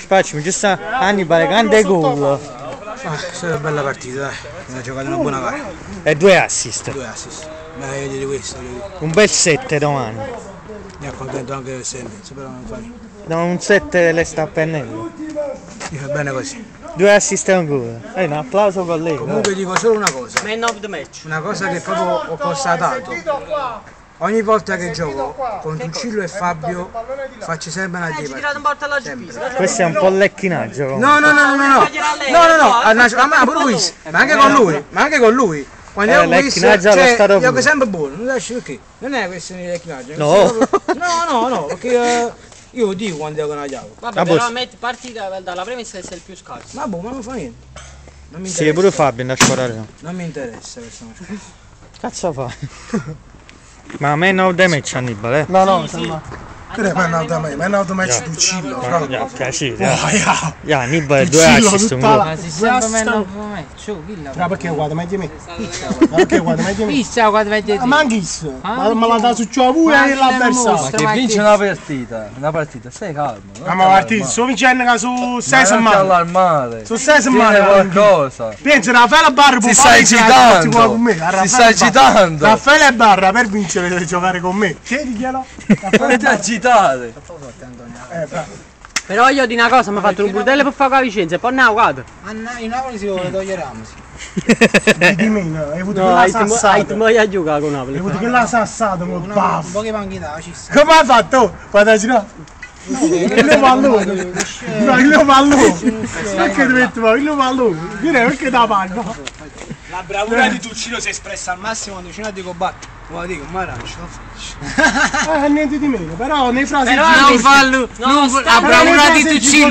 Facciamo giusto Annibale, canta gol. È stata una bella partita, dai. Abbiamo giocato una buona gara. E 2 assist. 2 assist. Meglio di questo. Un bel 7 domani. Mi accontento anche del servizio, però non fa niente. Da un 7 le sta a pennello. Mi fa bene così. 2 assist e un gol. Un applauso con lei. Comunque dico solo una cosa. Man of the match. Una cosa che proprio ho constatato. Ogni volta che gioco con Tuccillo e Fabio faccio sempre una Ci tirato un porto alla GP. Questo è un po' lecchinaggio. No, pure lui, ma anche con lui, quando è un quiz, cioè, gioco sempre buono, non lasci perché, non è questione di lecchinaggio. No, perché io dico quando gioco una chiave. Vabbè, però metti partita dalla premessa essere il più scarso. Ma boh, ma non fa niente. Non mi interessa. Sì, pure Fabio andare a sparare. Non mi interessa questa cosa. Cazzo fa? Ma man of the match Annibale? No, Che man of the match Tuccillo, Ja, Annibale 2 assist un gol. Ma si sempre man of the match, però perché guarda meglio me? Perché guarda meglio me? Chissà guarda meglio te. Ma anche isso? Ma la dà su ciò pure e l'avversario. Ma che vince una partita, stai calmo. Ma partita, sto vincendo su 6 settimane. Allarmare. Su 6 settimane qualcosa. Pensa, Raffaele Barra Si sta agitando. Si sta agitando. Raffaele Barra per vincere deve giocare con me. Chiediglielo. Dovete agitare. Però io di una cosa, mi ha fatto un burdello per fare la Vicenza e poi no, guarda. In Napoli si vuole togliere Ramos. Di meno, hai avuto No, quella hai sassata. a giocare con Napoli. Hai avuto quella sassata, mo baff. Un po' che panchina, ci sta. Come ha fatto? Vado a girare. Il pallone. No, il pallone. Perché dovete fare il pallone? Perché da palla? La bravura di Tuccillo si è espressa al massimo quando vicino a Diego Batti. Come dico, ma arancio, non faccio. Niente di meno, però nei frasi Però non fallo, la bravura di Tuccillo.